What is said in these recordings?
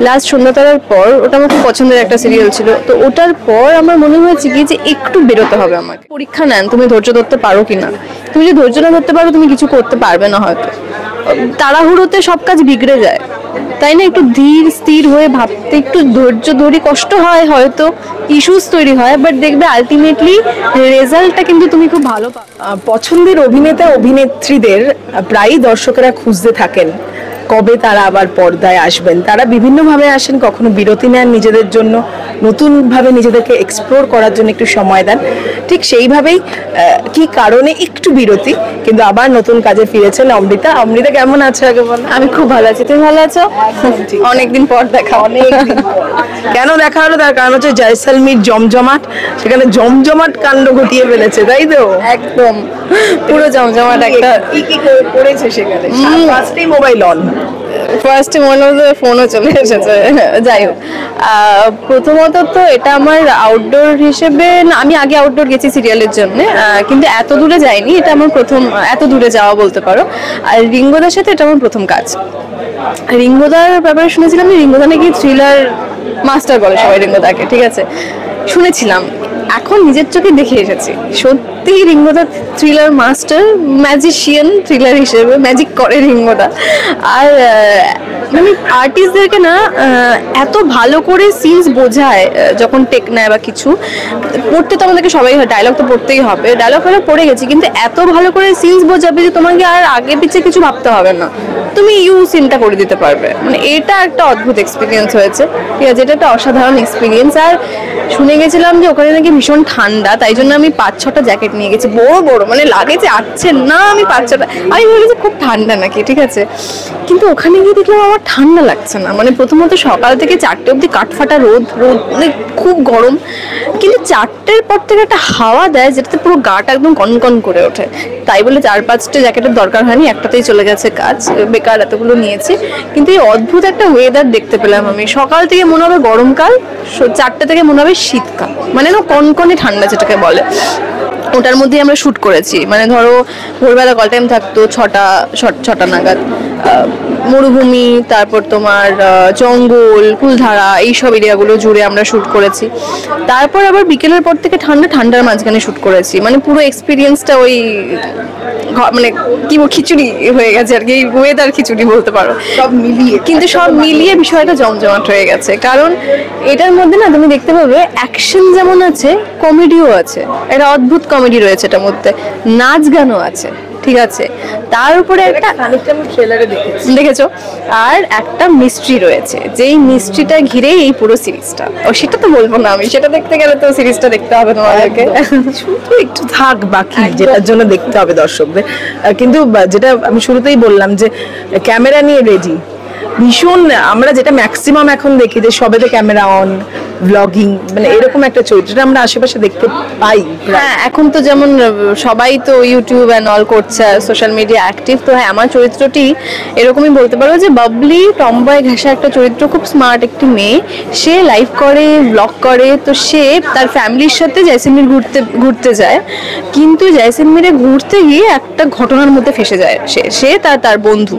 Last সন্ধ্যাতারার পর ওটা আমার খুব পছন্দের একটা সিরিয়াল ছিল, তো ওটার পর আমার মনে হয়েছে কি যে একটু বেরোতে হবে আমাকে। পরীক্ষা নেন তুমি ধৈর্য ধরতে পারো কিনা, তুমি যদি ধৈর্য না ধরতে পারো তুমি কিছু করতে পারবে না, হয়তো তাড়াহুড়োতে সব কাজ বিগড়ে যায়, তাই না? একটু ধীর স্থির হয়ে ভাবতে, একটু ধৈর্য ধরে, কষ্ট হয় হয়তো, ইস্যুস তৈরি হয়, বাট দেখবে আলটিমেটলি রেজাল্টটা কিন্তু তুমি খুব ভালো পাবে। পছন্দের অভিনেতা অভিনেত্রীদের প্রায়ই দর্শকেরা খুঁজতে থাকেন কবে তারা আবার পর্দায় আসবেন। তারা বিভিন্নভাবে আসেন, কখনো বিরতি নেন নিজেদের জন্য, নতুনভাবে নিজেদেরকে এক্সপ্লোর করার জন্য একটু সময় দেন। ঠিক সেইভাবেই কি কারণে একটু বিরতি, কিন্তু আবার নতুন কাজে ফিরেছেন অমৃতা। অমৃতা কেমন আছো আগে বলো? আমি খুব ভালো আছি, তুমি ভালো আছো? অনেকদিন পর দেখা। অনেকদিন পর। কেন দেখা হলো? তার কারণ হচ্ছে জয়সলমীর জমজমাট, সেখানে জমজমাট কাণ্ড ঘটিয়ে ফেলেছে, তাই তো? একদম পুরো জমজমাট। একটা কি কি করেছে সেখানে? ফার্স্টেই মোবাইল অন, ফার্স্টে মনে হতো ফোনও চলে এসেছে। যাই হোক, প্রথমত তো এটা আমার আউটডোর হিসেবে, আমি আগে আউটডোর গেছি সিরিয়ালের জন্য, কিন্তু এত দূরে যাইনি, এটা আমার প্রথম এত দূরে যাওয়া বলতে পারো। আর রিঙ্গোদার সাথে এটা আমার প্রথম কাজ। রিঙ্গোদার ব্যাপারে শুনেছিলাম যে রিঙ্গোদা নাকি থ্রিলার মাস্টার বলে সবাই রিঙ্গোদাকে, ঠিক আছে, শুনেছিলাম। এখন নিজের চোখে দেখে এসেছি, সত্যি রিঙ্গোদা থ্রিলার মাস্টার, ম্যাজিশিয়ান থ্রিলার হিসেবে ম্যাজিক করে রিঙ্গোদা। আর মানে আর্টিস্টদেরকে না এত ভালো করে সিনস বোঝায় যখন টেক নেয় বা কিছু, পড়তে তো আমাদেরকে সবাই হয়, ডায়লগ তো পড়তেই হবে, ডায়লগ ফেলগ পড়ে গেছি, কিন্তু এত ভালো করে সিনস বোঝাবে যে তোমাকে আর আগে পিছে কিছু ভাবতে হবে না, তুমি সিনটা করে দিতে পারবে। মানে এটা একটা অদ্ভুত এক্সপিরিয়েন্স হয়েছে, ঠিক আছে, এটা একটা অসাধারণ এক্সপিরিয়েন্স। আর শুনে গেছিলাম যে ওখানে নাকি ভীষণ ঠান্ডা, তাই জন্য আমি 5-6টা জ্যাকেট নিয়ে গেছি, বড় বড়, মানে লাগে যে আসছে না, আমি 5-6টা, আমি ভেবেছি খুব ঠান্ডা নাকি, ঠিক আছে, কিন্তু ওখানে গিয়ে দেখলাম আমার ঠান্ডা লাগছে না। মানে প্রথমত সকাল থেকে 4টে অবধি কাঠফাটা রোদ, মানে খুব গরম, কিন্তু 4টের পর থেকে একটা হাওয়া দেয় যেটাতে পুরো গাটা একদম কনকন করে ওঠে। তাই বলে 4-5টে জ্যাকেটের দরকার হয়নি, একটাতেই চলে গেছে কাজ, বেকার এতগুলো নিয়েছি। কিন্তু এই অদ্ভুত একটা ওয়েদার দেখতে পেলাম আমি, সকাল থেকে মনে হবে গরমকাল, 4টে থেকে মনে হবে শীতকাল, মানে না কনকনে ঠান্ডা যেটাকে বলে, ওটার মধ্যেই আমরা শ্যুট করেছি। মানে ধরো ভোরবেলা কল টাইম থাকতো, 6টা নাগাদ, মরুভূমি, তারপর তোমার জঙ্গল, কুলধারা, এইসব এরিয়াগুলো জুড়ে আমরা শ্যুট করেছি। তারপর আবার বিকেলের পর থেকে ঠান্ডার মাঝখানে শ্যুট করেছি। মানে পুরো এক্সপিরিয়েন্সটা ওই মানে কি খিচুড়ি হয়ে গেছে আর কি, ওয়েদার খিচুড়ি বলতে পারো, সব মিলিয়ে। কিন্তু সব মিলিয়ে বিষয়টা জমজমাট হয়ে গেছে, কারণ এটার মধ্যে না তুমি দেখতে পাবে অ্যাকশন যেমন আছে, কমেডিও আছে, একটা অদ্ভুত কমেডি রয়েছে এটার মধ্যে, নাচ গানও আছে, ঠিক আছে, তার উপরে একটা দেখেছো, আর একটা মিস্ট্রি রয়েছে, যেই মিস্ট্রিটা ঘিরে এই পুরো সিরিজটা। ও সেটা তো বলবো না আমি, সেটা দেখতে গেলে তো সিরিজটা দেখতে হবে তোমাদেরকে, শুধু একটু থাক বাকি, যেটার জন্য দেখতে হবে দর্শকদের। কিন্তু যেটা আমি শুরুতেই বললাম যে ক্যামেরা নিয়ে রেডি, ভীষণ আমরা যেটা ম্যাক্সিমাম এখন দেখি যে সবেতে ক্যামেরা অন, ব্লগিং, মানে এরকম একটা চরিত্রটা আমরা আশেপাশে দেখতে পাই। হ্যাঁ, এখন তো যেমন সবাই তো ইউটিউব অ্যান্ড অল করছে, সোশ্যাল মিডিয়া অ্যাক্টিভ, তো হ্যাঁ আমার চরিত্রটি এরকমই বলতে পারো যে বাবলি টমবয় ঘেঁষা একটা চরিত্র, খুব স্মার্ট একটি মেয়ে, সে লাইভ করে, ব্লগ করে, তো সে তার ফ্যামিলির সাথে জয়সলমীর ঘুরতে যায়, কিন্তু জয়সলমীরে ঘুরতে গিয়ে একটা ঘটনার মধ্যে ফেসে যায়, সে তার বন্ধু,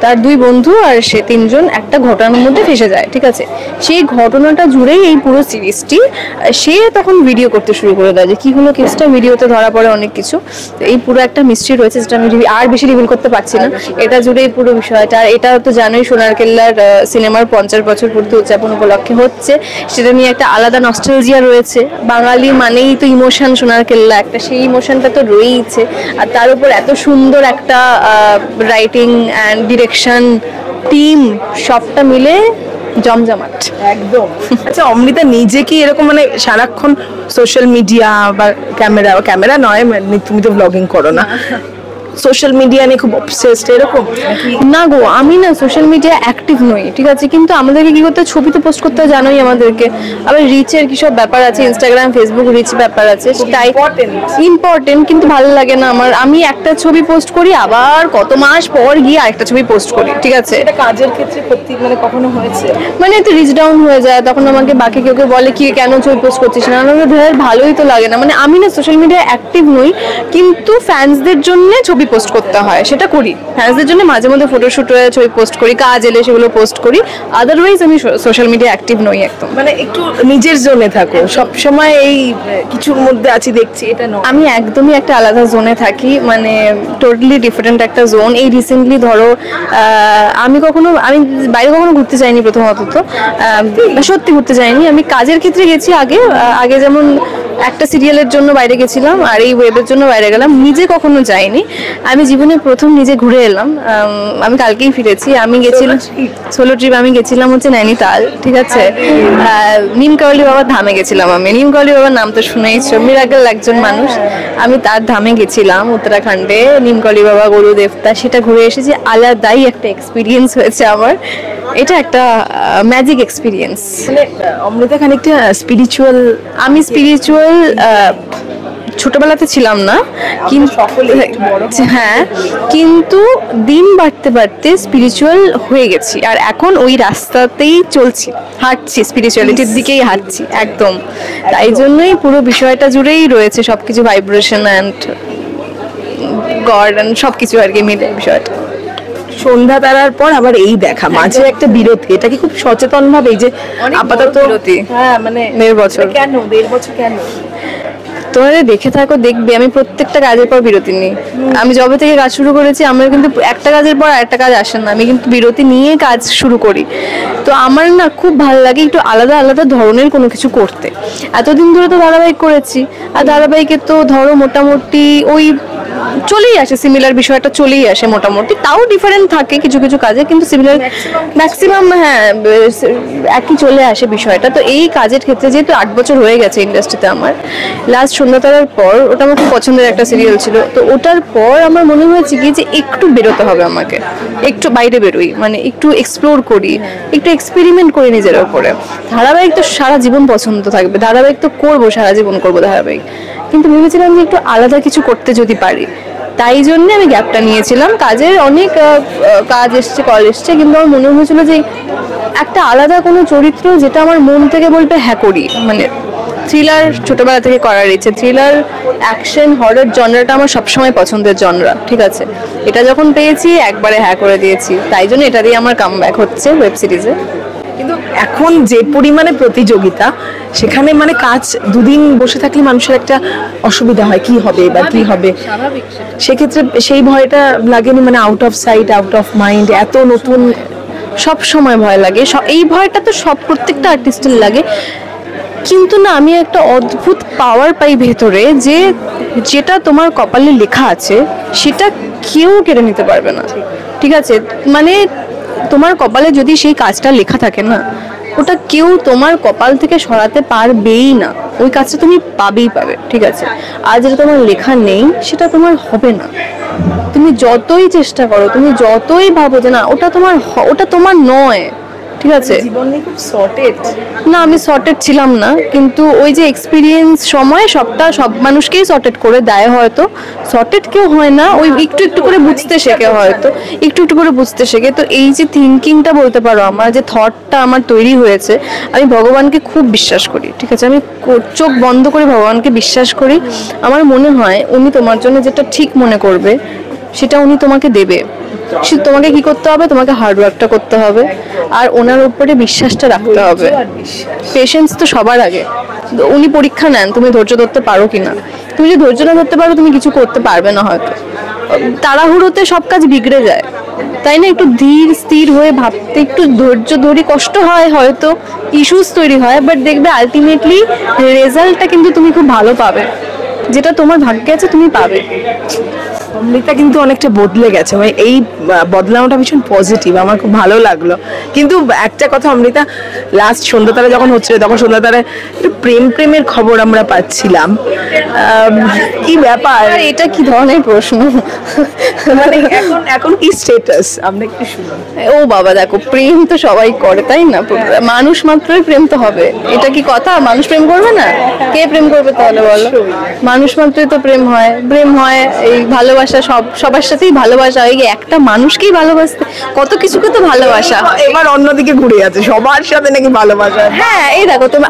তার 2 বন্ধু আর সে 3 জন একটা ঘটনার মধ্যে ফেসে যায়, ঠিক আছে, সেই ঘটনাটা জুড়েই এই পুরো সিরিজটি। সে তখন ভিডিও করতে শুরু করে দেয় যে কি হলো কেসটা, ভিডিওতে ধরা পড়ে অনেক কিছু, এই পুরো একটা মিস্ট্রি রয়েছে যেটা আমি আর বেশি রিভিল করতে পারছি না, এটা জুড়েই পুরো বিষয়টা। আর এটা তো জানোই সোনার কেল্লার সিনেমার 50 বছর পূর্তি উদযাপন উপলক্ষে হচ্ছে, সেটা নিয়ে একটা আলাদা নস্টালজিয়া রয়েছে, বাঙালি মানেই তো ইমোশন, সোনার কেল্লা একটা সেই ইমোশনটা তো রয়েইছে, আর তার উপর এত সুন্দর একটা রাইটিং অ্যান্ড ডিরেকশন টিম, সবটা মিলে জমজমাট একদম। আচ্ছা অমৃতা নিজে কি এরকম মানে সারাক্ষণ সোশ্যাল মিডিয়া বা ক্যামেরা নয়, তুমি তো ব্লগিং করো না, সোশ্যাল মিডিয়া নিয়ে খুব অবসেসড এরকম? না গো, আমি না সোশ্যাল মিডিয়া অ্যাক্টিভ নই, ঠিক আছে, কিন্তু আমাদেরকে কি করতে, ছবি তো পোস্ট করতে জানোই আমাদেরকে, আবার রিচের কি সব ব্যাপার আছে, ইনস্টাগ্রাম ফেসবুক রিচ ব্যাপার আছে, তাই ইম্পর্টেন্ট, কিন্তু ভালো লাগে না আমার, আমি একটা ছবি পোস্ট করি আবার কত মাস পর গিয়ে আরেকটা ছবি পোস্ট করি, ঠিক আছে, এটা কাজের ক্ষেত্রে সত্যি মানে কখনো হয়েছে মানে একটু রিচ ডাউন হয়ে যায়, তখন আমাকে বাকি কেউ বলে কি কেন ছবি পোস্ট করছিস না, আমাকে ভালোই তো লাগে না, মানে আমি না সোশ্যাল মিডিয়া অ্যাক্টিভ নই, কিন্তু ফ্যান্সদের জন্য ছবি ছবি পোস্ট করতে হয় সেটা করি, ফ্যান্সদের জন্য মাঝে মধ্যে ফটোশুট হয়ে ছবি পোস্ট করি, কাজ এলে সেগুলো পোস্ট করি, আদারওয়াইজ আমি সোশ্যাল মিডিয়া অ্যাক্টিভ নই একদম। মানে একটু নিজের জোনে থাকো সব সময়, এই কিছুর মধ্যে আছি দেখছি এটা নয়। আমি একদমই একটা আলাদা জোনে থাকি, মানে টোটালি ডিফারেন্ট একটা জোন। এই রিসেন্টলি ধরো আমি বাইরে কখনো ঘুরতে যাইনি, প্রথমত তো সত্যি ঘুরতে যাইনি, আমি কাজের ক্ষেত্রে গেছি আগে যেমন একটা সিরিয়ালের জন্য বাইরে গেছিলাম, আর এই ওয়েবের জন্য বাইরে গেলাম, নিজে কখনো যাইনি। আমি জীবনে প্রথম নিজে ঘুরে এলাম, আমি কালকেই ফিরেছি। আমি গেছিলাম সোলো ট্রিপ, আমি গেছিলাম হচ্ছে নৈনিতাল, ঠিক আছে, নিম কাওয়ালি বাবার ধামে গেছিলাম। আমি নিম কাওয়ালি বাবার নাম তো শুনেইছো, মিরাকেল একজন মানুষ। আমি তার ধামে গেছিলাম উত্তরাখণ্ডে, নিম কাওয়ালি বাবা, গরু দেবতা, সেটা ঘুরে এসেছি। আলাদাই একটা এক্সপিরিয়েন্স হয়েছে আমার, এটা একটা ম্যাজিক এক্সপিরিয়েন্স। মানে অমৃতা খানিকটা স্পিরিচুয়াল। আমি স্পিরিচুয়াল ছোটবেলাতে ছিলাম না, কিন্তু হ্যাঁ, কিন্তু দিন বাড়তে বাড়তে স্পিরিচুয়াল হয়ে গেছি, আর এখন ওই রাস্তাতেই হাঁটছি, স্পিরিচুয়ালিটির দিকেই হাঁটছি একদম। তাই জন্যই পুরো বিষয়টা জুড়েই রয়েছে সবকিছু, ভাইব্রেশন অ্যান্ড গড অ্যান্ড সবকিছু আর কি মিলে বিষয়টা। সন্ধ্যা তারার পর আবার এই দেখা, মাঝে একটা বিরতি, এটা কি খুব সচেতন ভাবে এই যে আপাতত বিরতি? হ্যাঁ, মানে 1.5 বছর। কেন 1.5 বছর কেন? তোমাদের দেখে থাকো, দেখবে আমি প্রত্যেকটা কাজের পর বিরতি নিই। আমি যবে থেকে কাজ শুরু করেছি, আমার কিন্তু একটা কাজের পর আরেকটা কাজ আসে না, আমি কিন্তু বিরতি নিয়ে কাজ শুরু করি। তো আমার না খুব ভালো লাগে একটু আলাদা আলাদা ধরনের কোনো কিছু করতে। এতদিন ধরে তো ধারাবাহিক করেছি, আর ধারাবাহিকে তো ধরো মোটামুটি ওই চলেই আসে, সিমিলার বিষয়টা চলেই আসে মোটামুটি, তাও ডিফারেন্ট থাকে কিছু কিছু কাজে, কিন্তু সিমিলার ম্যাক্সিমাম হ্যাঁ একই চলে আসে বিষয়টা। তো এই কাজের ক্ষেত্রে যেহেতু 8 বছর হয়ে গেছে ইন্ডাস্ট্রিতে, আমার লাস্ট সন্ধ্যা তারার পর, ওটা আমার খুব পছন্দের একটা সিরিয়াল ছিল, তো ওটার পর আমার মনে হয়েছে কি যে একটু বেরোতে হবে আমাকে, একটু বাইরে বেরোই, মানে একটু এক্সপ্লোর করি, একটু এক্সপেরিমেন্ট করি নিজের ওপরে। ধারাবাহিক তো সারা জীবন পছন্দ থাকবে, ধারাবাহিক তো করবো, সারা জীবন করবো ধারাবাহিক, কিন্তু ভেবেছিলাম যে একটু আলাদা কিছু করতে যদি পারি, তাই জন্য আমি গ্যাপটা নিয়েছিলাম। কাজের অনেক কাজ এসছে, কল এসছে, কিন্তু আমার মনে হয়েছিল যে একটা আলাদা কোনো চরিত্র যেটা আমার মন থেকে বলবে হ্যাঁ করি, মানে থ্রিলার ছোটবেলা থেকে করার ইচ্ছে, থ্রিলার, অ্যাকশন, হরর জনরাটা আমার সবসময় পছন্দের জনরা, ঠিক আছে। এটা যখন পেয়েছি একবারে হ্যাঁ করে দিয়েছি, তাই জন্য এটা দিয়ে আমার কামব্যাক হচ্ছে ওয়েব সিরিজে। কিন্তু এখন যে পরিমাণে প্রতিযোগিতা, সেখানে মানে কাজ দুদিন বসে থাকলে মানুষের একটা অসুবিধা হয়, কি হবে বা কি হবে, সেক্ষেত্রে সেই ভয়টা লাগেনি? মানে out of sight out of mind, এত নতুন, সব সময় ভয় লাগে, এই ভয়টা তো প্রত্যেকটা আর্টিস্টের লাগে, কিন্তু না আমি একটা অদ্ভুত পাওয়ার পাই ভেতরে, যে যেটা তোমার কপালে লেখা আছে সেটা কেউ কেড়ে নিতে পারবে না, ঠিক আছে। মানে তোমার কপালে যদি সেই কাজটা লেখা থাকে না, ওটা কেউ তোমার কপাল থেকে সরাতে পারবেই না, ওই কাজটা তুমি পাবেই পাবে, ঠিক আছে। আর যেটা তোমার লেখা নেই সেটা তোমার হবে না, তুমি যতই চেষ্টা করো, তুমি যতই ভাবো যে না ওটা তোমার নয়, ঠিক আছে। জীবন নিয়ে খুব সর্টেড না, আমি সর্টেড ছিলাম না, কিন্তু ওই যে এক্সপিরিয়েন্স সময় সব মানুষকেই সর্টেড করে দেয়, হয়তো সর্টেড কেউ হয় না, ওই একটু একটু করে বুঝতে শেখে, হয়তো একটু একটু করে বুঝতে শেখে। তো এই যে থিঙ্কিংটা বলতে পারো, আমার যে থটটা আমার তৈরি হয়েছে, আমি ভগবানকে খুব বিশ্বাস করি, ঠিক আছে, আমি চোখ বন্ধ করে ভগবানকে বিশ্বাস করি। আমার মনে হয় উনি তোমার জন্য যেটা ঠিক মনে করবে সেটা উনি তোমাকে দেবে। তোমাকে কি করতে হবে, তোমাকে হার্ডওয়ার্কটা করতে হবে, আর ওনার উপরে বিশ্বাসটা রাখতে হবে। পেশেন্স তো সবার আগে, উনি পরীক্ষা নেন তুমি ধৈর্য ধরতে পারো কিনা। তুমি যদি ধৈর্য না ধরতে পারো, তুমি কিছু করতে পারবে না, হয়তো তাড়াহুড়োতে সব কাজ বিগড়ে যায়, তাই না। একটু ধীর স্থির হয়ে ভাবতে, একটু ধৈর্য ধরি, কষ্ট হয়, হয়তো ইস্যুস তৈরি হয়, বাট দেখবে আলটিমেটলি রেজাল্টটা কিন্তু তুমি খুব ভালো পাবে, যেটা তোমার ভাগ্যে আছে তুমি পাবে। অমৃতা কিন্তু অনেকটা বদলে গেছে, মানে এই বদলানোটা ভীষণ পজিটিভ, আমার খুব ভালো লাগলো। কিন্তু একটা কথা অমৃতা, লাস্ট সন্ধ্যাতারা যখন হচ্ছিল, তখন সন্ধ্যাতারায় একটু প্রেমের খবর আমরা পাচ্ছিলাম, কি ব্যাপার, এটা কি ধরনের প্রশ্ন? মানে এখন কি স্ট্যাটাস আমরা একটু শুনি। ও বাবা, দেখো প্রেম তো সবাই করে, তাই না, মানুষ মাত্রই প্রেম তো হবে, এটা কি কথা? মানুষ প্রেম করবে না? কে প্রেম করবে তাহলে বলো? মানুষ মাত্রই তো প্রেম হয়, এই ভালোবাসা ভালোবাসা, সবার সাথেই ভালোবাসা, ওই একটা মানুষকেই ভালোবাসতে কত কিছুকে তো ভালোবাসা। এবার অন্যদিকে ঘুরে আছে, সবার সাথে নাকি ভালোবাসা। হ্যাঁ এই দেখো তুমি,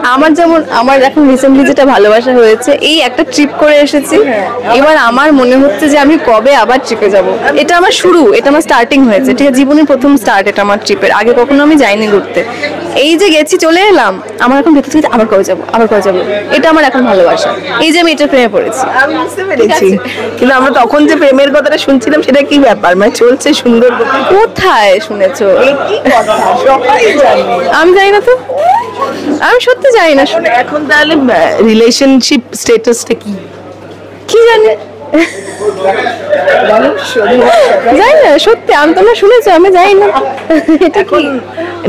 আমার এখন রিসেন্টলি যেটা ভালোবাসা হয়েছে, এই একটা ট্রিপ করে এসেছি, এবার আমার মনে হচ্ছে যে আমি কবে আবার ট্রিপে যাব। এটা আমার শুরু, এটা আমার স্টার্টিং হয়েছে, ঠিক আছে, জীবনের প্রথম স্টার্ট এটা আমার ট্রিপের। আগে কখনো আমি যাইনি ঘুরতে, এই যে গেছি চলে এলাম, আমার এখন ভেতর থেকে আবার কবে যাবো, আবার কবে যাবো, এটা আমার এখন ভালোবাসা। এই যে আমি এটা প্রেমে পড়েছি। আমি বুঝতে পেরেছি, কিন্তু আমরা তখন যে প্রেমের কথাটা শুনছিলাম সেটা কি ব্যাপার, মানে চলছে সুন্দর? কোথায় শুনেছো? কি কথা, সবাই জানে। আমি জানি না তো, আমি সত্যি জানি না। এখন তাহলে রিলেশনশিপ স্ট্যাটাসটা কি? কি জানি, জানি না সত্যি, আমি তোমরা শুনেছো, আমি জানি না এটা কি।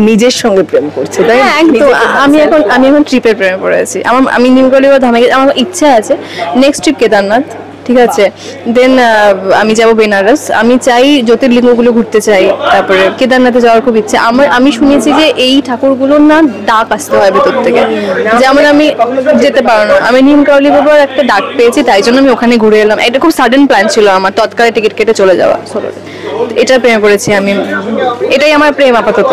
নিজের সঙ্গে প্রেম করছে, তাই? হ্যাঁ একদম, আমি এখন ট্রিপের প্রেমে পড়েছি। আমি নিমগলি বা ধামে, আমার ইচ্ছা আছে নেক্সট ট্রিপ কেদারনাথ, ঠিক আছে, দেন আমি যাব বেনারস, আমি চাই জ্যোতির্লিঙ্গগুলো ঘুরতে চাই, তারপরে কেদারনাথে যাওয়ার খুব ইচ্ছে আমার। আমি শুনেছি যে এই ঠাকুরগুলোর না ডাক আসতে হয় ভেতর থেকে, যেমন আমি যেতে পারো না, আমি নিম কাউলি বাবার একটা ডাক পেয়েছি, তাই জন্য আমি ওখানে ঘুরে এলাম। এটা খুব সাডেন প্ল্যান ছিল আমার, তৎকালে টিকিট কেটে চলে যাওয়া সোলোতে। এটার প্রেমে পড়েছি আমি, এটাই আমার প্রেম আপাতত।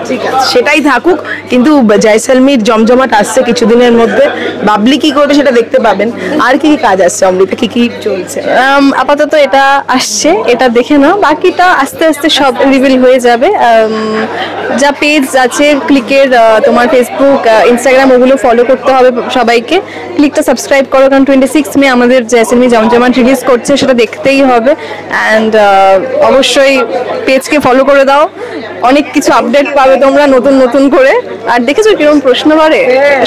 ঠিক আছে, সেটাই থাকুক। কিন্তু জয়সলমীর জমজমাট আসছে কিছুদিনের মধ্যে, বাবলি কি করবে সেটা দেখতে পাবেন। আর কি কি কাজ আসছে অমৃতা, কি কি চলছে? আপাতত এটা আসছে, এটা দেখে নাও, বাকিটা আস্তে আস্তে সব রিভিল হয়ে যাবে। যা পেজ আছে ক্লিকের, তোমার ফেসবুক, ইনস্টাগ্রাম, ওগুলো ফলো করতে হবে সবাইকে। ক্লিকটা সাবস্ক্রাইব করো, কারণ 26 মে আমাদের জয়সলমী জমজমাট রিলিজ করছে, সেটা দেখতেই হবে। অ্যান্ড অবশ্যই পেজকে ফলো করে দাও, অনেক কিছু আপডেট পাবে তোমরা নতুন নতুন করে। আর দেখেছো কিরকম প্রশ্ন করে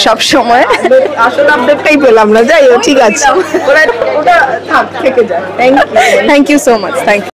সব সময়, আসল আপডেটটাই পেলাম না। যাই হোক, ঠিক আছে, ওটা থাক, থেকে যায়। Thank you thank you so much, thank you.